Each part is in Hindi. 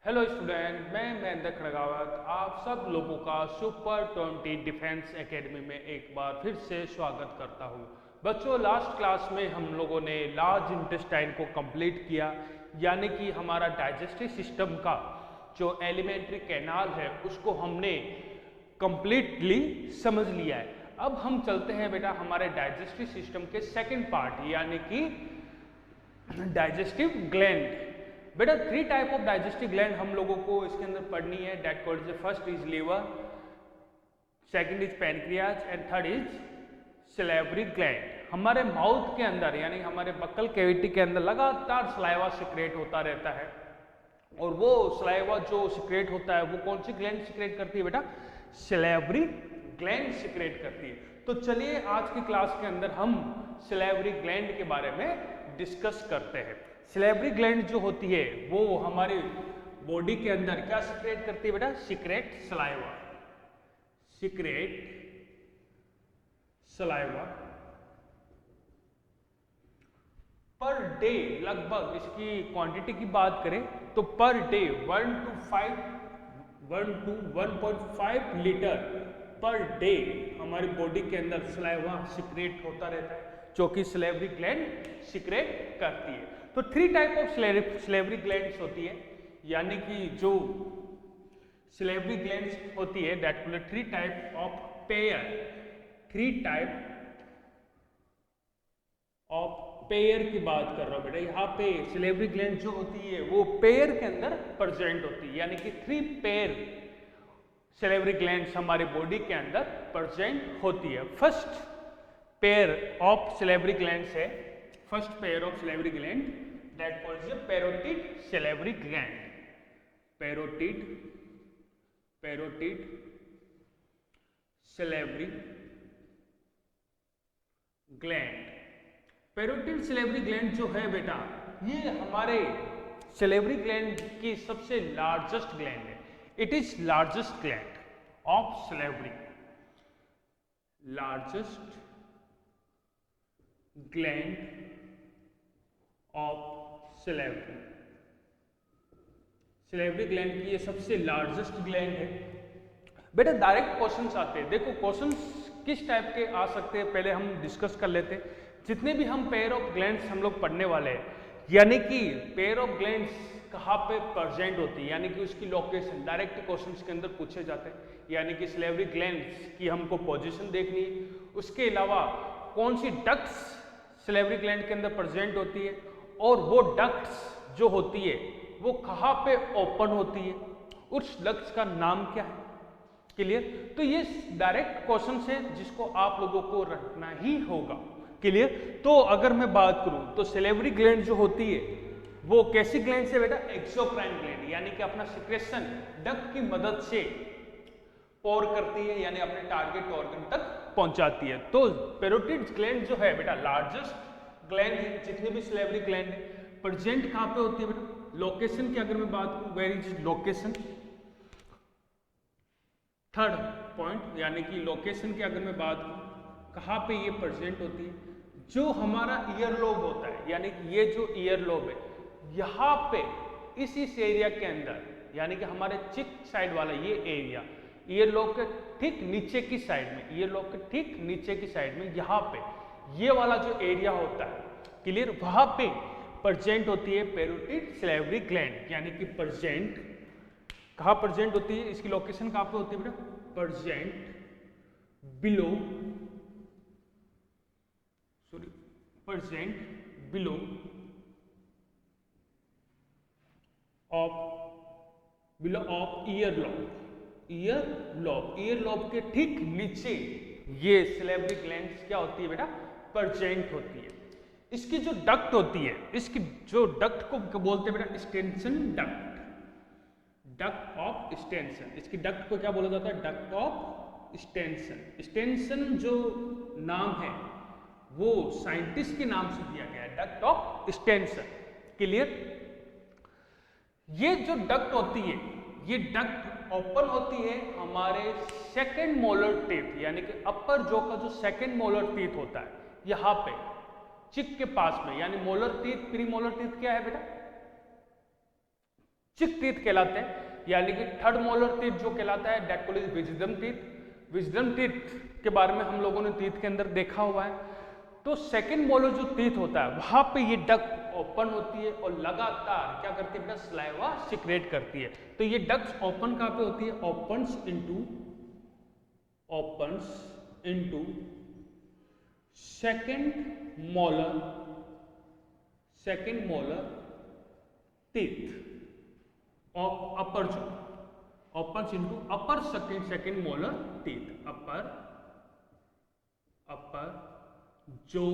हेलो स्टूडेंट, मैं महेंद्र खड़गावत आप सब लोगों का सुपर 20 डिफेंस एकेडमी में एक बार फिर से स्वागत करता हूं। बच्चों, लास्ट क्लास में हम लोगों ने लार्ज इंटेस्टाइन को कंप्लीट किया, यानी कि हमारा डाइजेस्टिव सिस्टम का जो एलिमेंट्री कैनाल है उसको हमने कंप्लीटली समझ लिया है। अब हम चलते हैं बेटा हमारे डाइजेस्टिव सिस्टम के सेकेंड पार्ट यानी कि डाइजेस्टिव ग्लैंड। बेटा 3 टाइप ऑफ डाइजेस्टिव ग्लैंड हम लोगों को इसके अंदर पढ़नी है। That called first is liver, second is pancreas and third is salivary gland. हमारे माउथ के अंदर यानी हमारे बक्कल कैविटी के अंदर लगातार सलाइवा सिक्रेट होता रहता है, और वो सलाइवा जो सिक्रेट होता है वो कौन सी ग्लैंड सिक्रेट करती है बेटा? सलेवरी ग्लैंड सिक्रेट करती है। तो चलिए आज की क्लास के अंदर हम सलेवरी ग्लैंड के बारे में डिस्कस करते हैं। सलेवरी ग्लैंड जो होती है वो हमारी बॉडी के अंदर क्या सिक्रेट करती है बेटा? Secrete saliva, secrete saliva. Per day लगभग इसकी क्वांटिटी की बात करें तो per day 1 to 1.5 litre per day हमारी बॉडी के अंदर सलाइवा सिक्रेट होता रहता है, जो कि सलेवरी ग्लैंड सिक्रेट करती है। तो 3 टाइप ऑफ सलेवरी ग्लैंड्स होती है, यानी कि जो सलेवरी ग्लैंड्स होती है that will 3 type of pair, 3 type of pair की बात कर रहा हूं बेटा। यहाँ पे सलेवरी ग्लैंड जो होती है वो पेयर के अंदर प्रेजेंट होती है, यानी कि 3 पेयर सलेवरी ग्लैंड्स हमारी बॉडी के अंदर प्रेजेंट होती है। First pair of salivary glands है, first pair of salivary gland that called parotid salivary gland, parotid salivary gland. Parotid salivary gland जो है बेटा ये हमारे सलेवरी ग्लैंड की सबसे लार्जेस्ट ग्लैंड है। It is largest gland of salivary, largest gland of salivary. Salivary gland की ये सबसे लार्जेस्ट ग्लैंड है। बेटा डायरेक्ट क्वेश्चंस आते हैं, देखो क्वेश्चंस किस टाइप के आ सकते हैं पहले हम डिस्कस कर लेते हैं। जितने भी हम पेयर ऑफ ग्लैंड्स हम लोग पढ़ने वाले हैं, यानी कि पेयर ऑफ ग्लैंड्स कहाँ पे प्रेजेंट होती है, यानी कि उसकी लोकेशन डायरेक्ट क्वेश्चंस के अंदर पूछे जाते हैं। यानी कि सलेवरी ग्लैंड्स की हमको पोजीशन देखनी है, उसके अलावा कौन सी डक्ट्स सलेवरी ग्लैंड के अंदर प्रेजेंट होती है, और वो डक्ट्स जो होती है वो कहाँ पे ओपन होती है, उस डक्ट्स का नाम क्या है। क्लियर? तो ये डायरेक्ट क्वेश्चन है जिसको आप लोगों को रखना ही होगा। क्लियर? तो अगर मैं बात करूं तो सलेवरी ग्लैंड जो होती है वो कैसी ग्लैंड से बेटा? एक्सोक्राइन ग्लैंड, यानी कि अपना सिक्रेशन डक्ट की मदद से पोर करती है, यानी अपने टारगेट ऑर्गन तक पहुंचाती है। तो पैरोटिड ग्लैंड जो है बेटा लार्जेस्ट ग्लैंड है, जितने भी सलेवरी ग्लैंड है। प्रेजेंट कहां पे होती है बेटा? लोकेशन की अगर मैं बात करूं, where is location, third point, यानी कि लोकेशन की अगर मैं बात करूं कहां पे ये प्रेजेंट होती है, जो हमारा ईयर लोब होता है, यानी कि ये जो ईयर लोब है यहाँ पे इस एरिया के अंदर, यानी कि हमारे चिक साइड वाला ये एरिया ईयर लोब के ठीक नीचे की साइड में, ईयर लोब के ठीक नीचे की साइड में यहाँ पे ये वाला जो एरिया होता है, क्लियर, वहां पे प्रेजेंट होती है पैरोटिड सलेवरी ग्लैंड। यानी कि प्रेजेंट कहाँ प्रेजेंट होती है, इसकी लोकेशन कहाँ पे होती है बेटा? Present below of ear lobe के ठीक नीचे ये सलेवरी ग्लैंड्स क्या होती है बेटा? प्रेजेंट होती है। इसकी जो डक्ट होती है, इसकी जो डक्ट को बोलते हैं बेटा extension duct, duct of extension. इसकी डक्ट को क्या बोला जाता है? Duct of extension. एक्सटेंशन जो नाम है वो साइंटिस्ट के नाम से दिया गया है, डक्ट ऑफ एक्सटेंशन। क्लियर? ये जो डक्ट होती है ये डक्ट ओपन होती है हमारे सेकेंड मोलर टीथ, यानी कि अपर जॉ का जो सेकेंड मोलर टीथ होता है यहाँ पे चिक के पास में, यानी molar teeth, pre molar teeth क्या है बेटा? चिक टीथ कहलाते हैं, यानी कि थर्ड मोलर टीथ जो कहलाता है that called is wisdom teeth. Wisdom teeth के बारे में हम लोगों ने टीथ के अंदर देखा हुआ है। तो सेकंड मोलर जो टीथ होता है वहां पे ये डक्ट ओपन होती है और लगातार क्या करती है बेटा, सलाइवा सिक्रेट करती है। तो ये डक्ट ओपन कहां पे होती है, opens into second molar teeth of upper jaw, opens into upper second molar teeth, upper jaw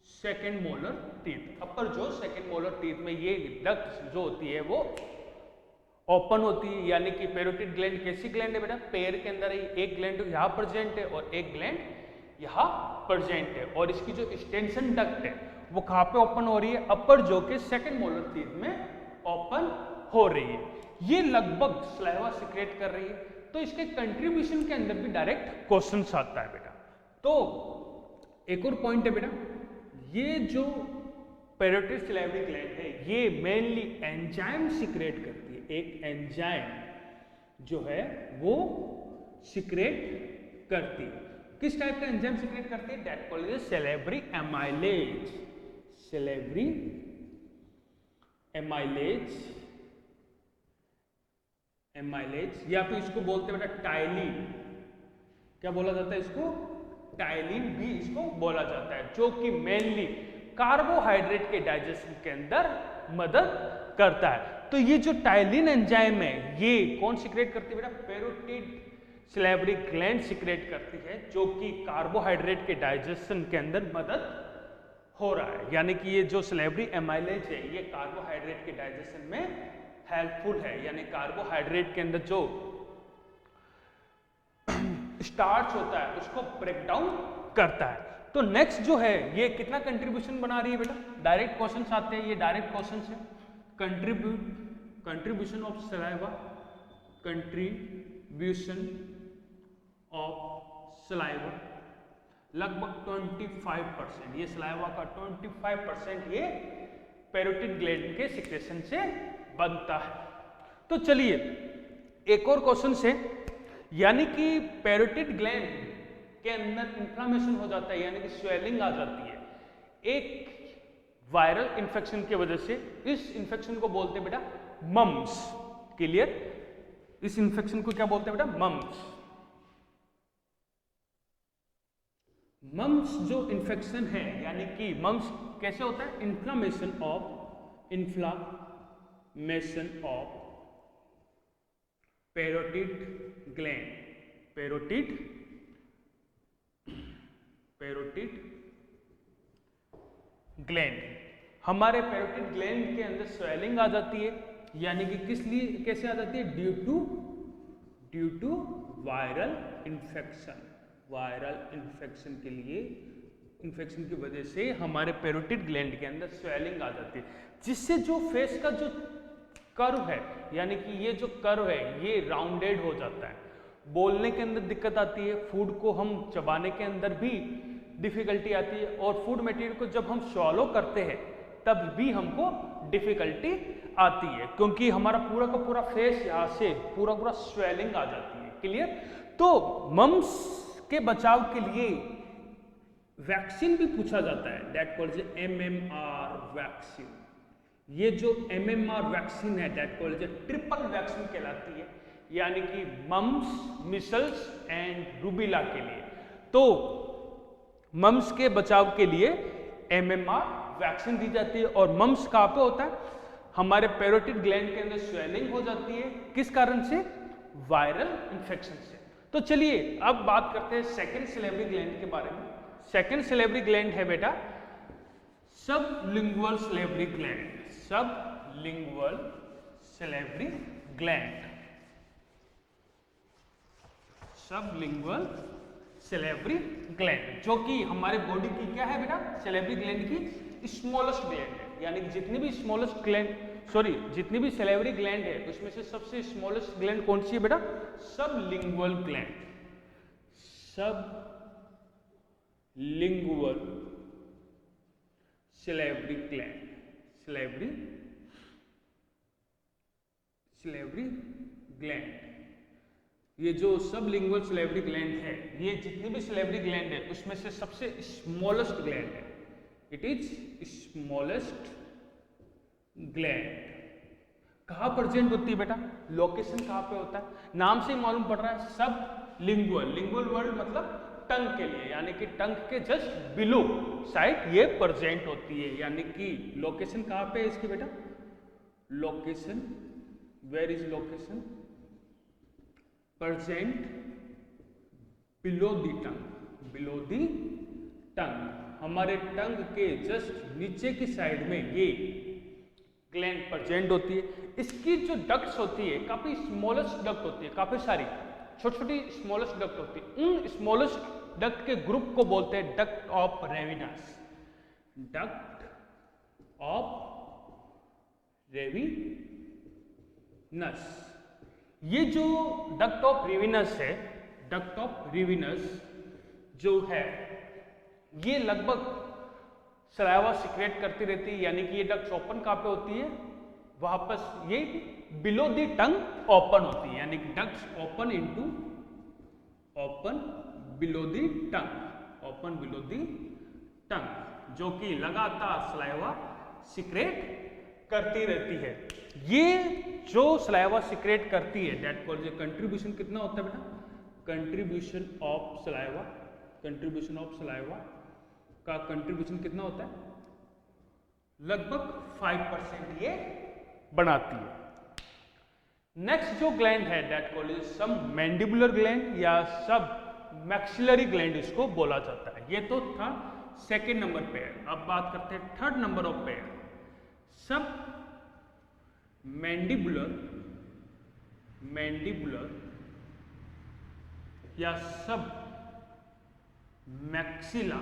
second molar teeth, upper jaw second molar teeth में ये डक्ट जो होती है वो ओपन होती है। यानी कि पैरोटिड ग्लैंड कैसी ग्लैंड है बेटा, पैर के अंदर एक ग्लैंड यहाँ प्रेजेंट है और एक ग्लैंड यहाँ प्रेजेंट है, और इसकी जो एक्सटेंशन डक्ट है वो कहाँ पे ओपन हो रही है, अपर जॉ के सेकंड मोलर टीथ में ओपन हो रही है। ये लगभग सलाइवा सिक्रेट कर रही है। तो इसके कंट्रीब्यूशन के अंदर भी डायरेक्ट क्वेश्चन आता है बेटा। तो एक और पॉइंट है बेटा, ये जो पैरोटिड सिलाइवरी ग्लैंड है ये मेनली एंजाइम सिक्रेट करती है। एक एंजाइम जो है वो सिक्रेट करती है। किस टाइप का एंजाइम सिक्रेट करती है, that called is salivary amylase. Salivary amylase या फिर इसको बोलते हैं बेटा टाइलिन। क्या बोला जाता है इसको, टाइलिन भी इसको बोला जाता है, जो कि मेनली कार्बोहाइड्रेट के डाइजेशन के अंदर मदद करता है। तो ये जो टाइलिन एंजाइम है ये कौन सिक्रेट करती है बेटा, पैरोटिड सिलाइवरी ग्लैंड सिक्रेट करती है, जो कि कार्बोहाइड्रेट के डाइजेशन के अंदर मदद हो रहा है। यानी कि ये जो सिलाइवरी एमाइलेज है ये कार्बोहाइड्रेट के डाइजेशन में हेल्पफुल है, यानी कार्बोहाइड्रेट के अंदर जो स्टार्च होता है उसको ब्रेक डाउन करता है। तो नेक्स्ट जो है ये कितना कंट्रीब्यूशन बना रही है बेटा, डायरेक्ट क्वेश्चंस आते हैं, ये डायरेक्ट क्वेश्चंस है। Contribution of saliva, contribution of saliva लगभग 25%, ये सलाइवा का 25% ये पैरोटिड ग्लैंड के सिक्रेशन से बनता है। तो चलिए एक और क्वेश्चन से, यानी कि पैरोटिड ग्लैंड के अंदर इंफ्लेमेशन हो जाता है, यानी कि स्वेलिंग आ जाती है एक वायरल इंफेक्शन की वजह से। इस इंफेक्शन को बोलते हैं बेटा मम्स। क्लियर, इस इंफेक्शन को क्या बोलते हैं बेटा, मम्स। मम्स जो इंफेक्शन है, यानी कि मम्स कैसे होता है, inflammation of parotid gland, parotid gland. हमारे पैरोटिड ग्लैंड के अंदर स्वेलिंग आ जाती है, यानी कि किस लिए कैसे आ जाती है, ड्यू टू वायरल इन्फेक्शन के लिए, इन्फेक्शन की वजह से हमारे पैरोटिड ग्लैंड के अंदर स्वेलिंग आ जाती है, जिससे जो फेस का जो कर्व है, यानी कि ये जो कर्व है ये राउंडेड हो जाता है। बोलने के अंदर दिक्कत आती है, फूड को हम चबाने के अंदर भी डिफिकल्टी आती है, और फूड मटेरियल को जब हम स्वॉलो करते हैं तब भी हमको डिफिकल्टी आती है, क्योंकि हमारा पूरा का पूरा फेस यहाँ से पूरा स्वेलिंग आ जाती है। क्लियर। तो मम्स के बचाव के लिए वैक्सीन भी पूछा जाता है, दैट कॉल्ड MMR वैक्सीन। ये जो MMR वैक्सीन है दैट कॉल्ड ट्रिपल वैक्सीन कहलाती है, यानी कि मम्स, मिसल्स एंड रूबेला के लिए। तो मम्स के बचाव के लिए MMR वैक्सीन दी जाती है। और मम्स कहाँ पे होता है, हमारे पैरोटिड ग्लैंड के अंदर स्वेलिंग हो जाती है, किस कारण से, वायरल इंफेक्शन से। तो चलिए अब बात करते हैं सेकेंड सिलेवरी ग्लैंड के बारे में। सेकेंड सिलेवरी ग्लैंड है बेटा sublingual salivary gland, sublingual salivary gland, sublingual salivary gland, जो कि हमारे बॉडी की क्या है बेटा, सिलेवरी ग्लैंड की स्मॉलेस्ट ग्लैंड है। यानी कि जितनी भी स्मॉलेस्ट ग्लैंड, जितनी भी सिलेवरी ग्लैंड है उसमें से सबसे स्मॉलेस्ट ग्लैंड कौन सी है बेटा, sublingual gland, sublingual salivary gland, salivary salivary gland, ये जो सबलिंगुअल सिलेवरी ग्लैंड है, ये जितनी भी सिलेवरी ग्लैंड है उसमें से सबसे स्मॉलेस्ट ग्लैंड है। It is smallest gland. कहाँ प्रेजेंट होती है बेटा? लोकेशन कहाँ पे होता है? नाम से ही मालूम पड़ रहा है, सब लिंगुअल। लिंगुअल वर्ड मतलब टंग के लिए, यानी कि टंग के जस्ट बिलो साइड ये प्रेजेंट होती है। यानी कि लोकेशन कहाँ पे है इसकी बेटा? Location, where is location? Present below the tongue. Below the tongue, हमारे टंग के जस्ट नीचे की साइड में ये ग्लैंड प्रेजेंट होती है। इसकी जो डक्ट्स होती है काफी स्मॉलेस्ट डक्ट होती है, काफी सारी छोटी छोटी स्मॉलेस्ट डक्ट होती है। उन स्मॉलेस्ट डक्ट के ग्रुप को बोलते हैं duct of Rivinus. Duct of Rivinus. ये जो डक्ट ऑफ रेविनस है, डक्ट ऑफ रेविनस जो है ये लगभग सलाइवा सिक्रेट करती रहती है। यानी कि ये डक्ट्स ओपन कहाँ पे होती है? वापस ये बिलो दी टंग ओपन होती है। यानी कि ducts open into, open below the tongue, open below the tongue, जो कि लगातार सलाइवा सिक्रेट करती रहती है। ये जो सलाइवा सिक्रेट करती है दैट कॉल्ड कंट्रीब्यूशन कितना होता है बेटा? Contribution of saliva, contribution of saliva का कंट्रीब्यूशन कितना होता है? लगभग 5% ये बनाती है। नेक्स्ट जो ग्लैंड है दैट कॉल्ड इज सब मैंडिबुलर ग्लैंड या सब मैक्सिलरी ग्लैंड इसको बोला जाता है। ये तो था सेकेंड नंबर पेयर। अब बात करते हैं थर्ड नंबर ऑफ पेयर, सब मैंडिबुलर, मैंडिबुलर या सब मैक्सिला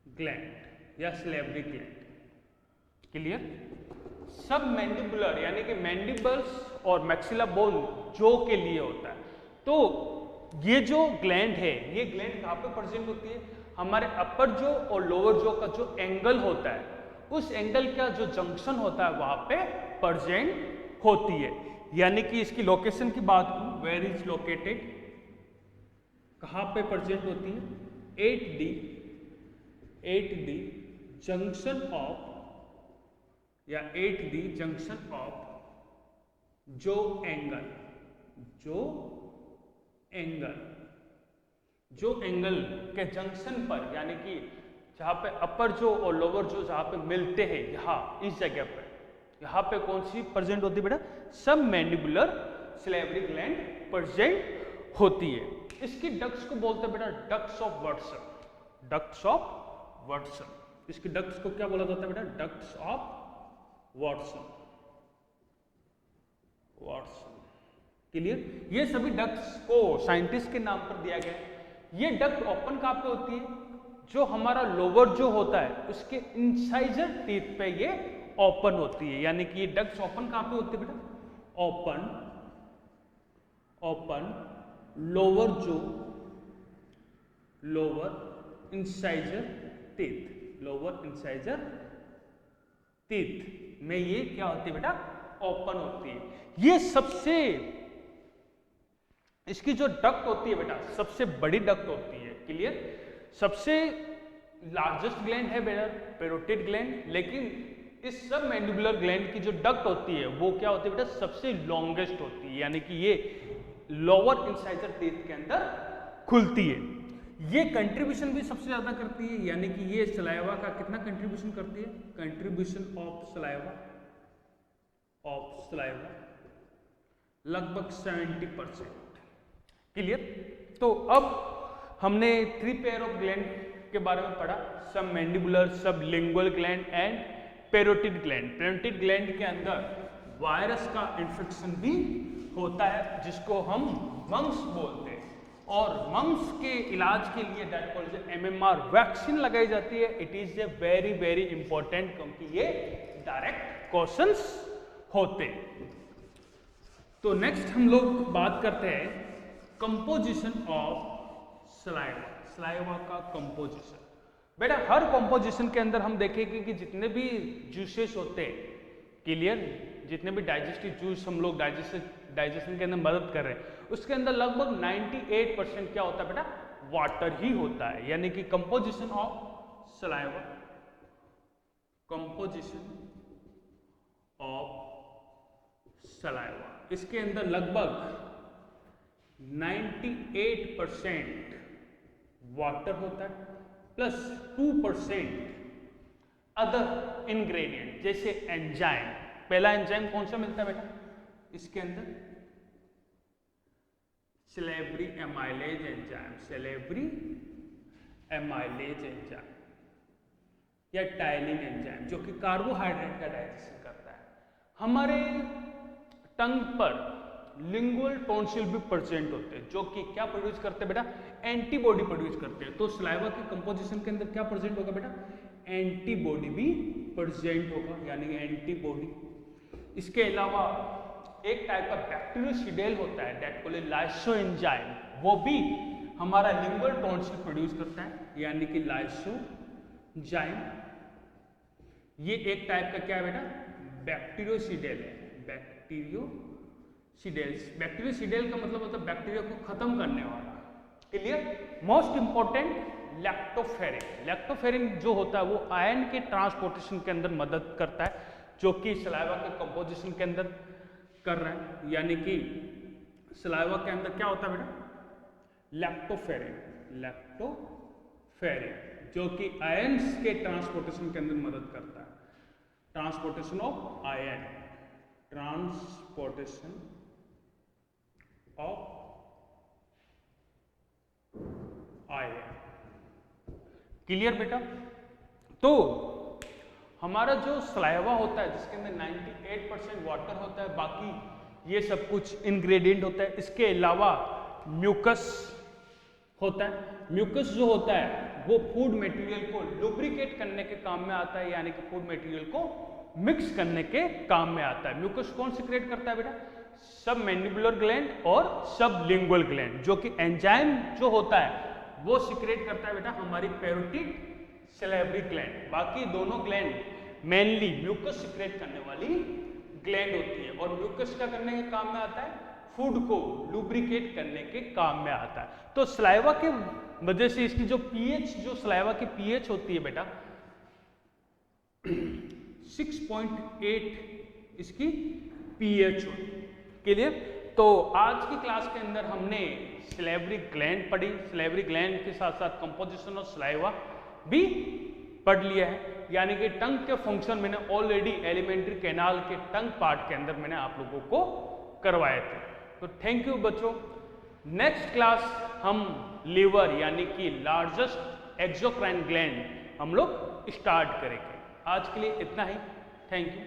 ग्लैंड या सिलेवरी ग्लैंड। क्लियर? सब मैंडिबुलर यानी कि मैंडिबल्स और मैक्सिला बोन जो के लिए होता है। तो ये जो ग्लैंड है, ये ग्लैंड कहाँ पे प्रेजेंट होती है? हमारे अपर जो और लोअर जो का जो एंगल होता है, उस एंगल का जो जंक्शन होता है वहां पे प्रेजेंट होती है। यानी कि इसकी लोकेशन की बात करूं, वेयर इज लोकेटेड, कहाँ पे प्रेजेंट होती है? 8D, 8D जंक्शन ऑफ या 8D जंक्शन ऑफ जो एंगल, जो एंगल, जो एंगल के जंक्शन पर, यानी कि जहां पे अपर जो और लोअर जो जहां पे मिलते हैं, यहां इस जगह पर, यहां पे कौन सी प्रेजेंट होती है बेटा? सब मैंडिबुलर सिलेवरी ग्लैंड प्रेजेंट होती है। इसकी डक्ट्स को बोलते हैं बेटा ducts of Watson, ducts of Watson. इसकी डक्ट्स को क्या बोला जाता है बेटा? Ducts of Watson, Watson. Clear? ये सभी डक्ट्स को साइंटिस्ट के नाम पर दिया गया है। ये डक्ट ओपन कहाँ पे होती है? जो हमारा लोअर जो होता है उसके इंसाइजर टीथ पे ये ओपन होती है। यानी कि ये डक्ट्स ओपन कहाँ पे होती है बेटा? ओपन, ओपन लोअर जो, lower incisor teeth, lower incisor teeth में ये क्या होती है बेटा? ओपन होती है। ये सबसे, इसकी जो डक्ट होती है बेटा सबसे बड़ी डक्ट होती है। क्लियर? सबसे लार्जेस्ट ग्लैंड है बेटा पैरोटिड ग्लैंड, लेकिन इस सब मैंडिबुलर ग्लैंड की जो डक्ट होती है वो क्या होती है बेटा? सबसे लॉन्गेस्ट होती है। यानी कि ये लोअर इंसाइजर टीथ के अंदर खुलती है। ये कंट्रीब्यूशन भी सबसे ज्यादा करती है। यानी कि ये सलाइवा का कितना कंट्रीब्यूशन करती है? Contribution of saliva, of saliva लगभग 70%। क्लियर? तो अब हमने 3 पेयर ऑफ ग्लैंड के बारे में पढ़ा, सब मैंडिबुलर, सब lingual gland and parotid gland. Parotid gland के अंदर वायरस का इन्फेक्शन भी होता है जिसको हम मम्स बोलते हैं, और मम्स के इलाज के लिए दैट कॉल्ड MMR वैक्सीन लगाई जाती है। It is a very very important, क्योंकि ये डायरेक्ट क्वेश्चंस होते हैं। तो नेक्स्ट हम लोग बात करते हैं कंपोजिशन ऑफ सलाइवा, सलाइवा का कंपोजिशन। बेटा हर कंपोजिशन के अंदर हम देखेंगे कि जितने भी जूसेस होते हैं क्लियर? जितने भी डाइजेस्टिव जूस हम लोग डाइजेशन के अंदर मदद कर रहे हैं उसके अंदर लगभग 98% क्या होता है बेटा? वाटर ही होता है। यानी कि composition of saliva, composition of saliva, इसके अंदर लगभग 98% वाटर होता है प्लस 2% अदर इंग्रेडिएंट जैसे एंजाइम। पहला एंजाइम कौन सा मिलता है बेटा इसके अंदर? Salivary amylase enzyme, salivary amylase enzyme या टाइलिन एंजाइम, जो कि कार्बोहाइड्रेट का डाइजेशन करता है। हमारे टंग पर लिंगुअल टॉन्सिल भी प्रेजेंट होते हैं जो कि क्या प्रोड्यूस करते हैं बेटा? एंटीबॉडी प्रोड्यूस करते हैं। तो सलाइवा के कंपोजिशन के अंदर क्या प्रेजेंट होगा बेटा? एंटीबॉडी भी प्रेजेंट होगा, यानी कि एंटीबॉडी। इसके अलावा एक टाइप का बैक्टीरियोसिडेल होता है दैट कॉल्ड लाइसोएंजाइम, वो भी हमारा लिंगुअल टॉन्सिल प्रोड्यूस करता है, यानी कि लाइसोजाइम। ये एक टाइप का क्या है बेटा? बैक्टीरियोसिडेल है। बैक्टीरियोसिडेल का मतलब होता है बैक्टीरिया को खत्म करने वाला। Clear? Most important lactoferrin. Lactoferrin जो होता है वो आयन के ट्रांसपोर्टेशन के अंदर मदद करता है, जो कि सलाइवा के कंपोजिशन के अंदर कर रहा है। यानी कि सलाइवा के अंदर क्या होता है बेटा? लैक्टोफेरिन जो कि आयन्स के ट्रांसपोर्टेशन के अंदर मदद करता है। Transportation of ion, transportation of ion. Clear बेटा? तो हमारा जो सलाइवा होता है जिसके अंदर 98% वाटर होता है, बाकी ये सब कुछ इंग्रेडिएंट होता है। इसके अलावा म्यूकस होता है। म्यूकस जो होता है वो फूड मटेरियल को लुब्रिकेट करने के काम में आता है, यानी कि फूड मटेरियल को मिक्स करने के काम में आता है। म्यूकस कौन सिक्रेट करता है बेटा? सब मैंडिबुलर ग्लैंड और सब लिंगुअल ग्लैंड, जो कि एंजाइम जो होता है वो सिक्रेट करता है बेटा हमारी पैरोटिड सैलिवरी ग्लैंड। बाकी दोनों ग्लैंड मेनली म्यूकस सिक्रेट करने वाली ग्लैंड होती है, और म्यूकस क्या करने के काम में आता है? फूड को लुब्रिकेट करने के काम में आता है। तो सलाइवा के वजह से इसकी जो पीएच, जो सलाइवा की पीएच होती है बेटा 6.8 इसकी पीएच होती है। क्लियर? तो आज की क्लास के अंदर हमने सैलिवरी ग्लैंड पढ़ी, सैलिवरी ग्लैंड के साथ साथ कंपोजिशन ऑफ सलाइवा भी पढ़ लिया है। यानी कि टंग के फंक्शन मैंने ऑलरेडी एलिमेंट्री कैनाल के टंग पार्ट के अंदर मैंने आप लोगों को करवाए थे। तो थैंक यू बच्चों। नेक्स्ट क्लास हम लीवर यानी कि लार्जेस्ट एक्सोक्राइन ग्लैंड हम लोग स्टार्ट करेंगे। आज के लिए इतना ही। Thank you.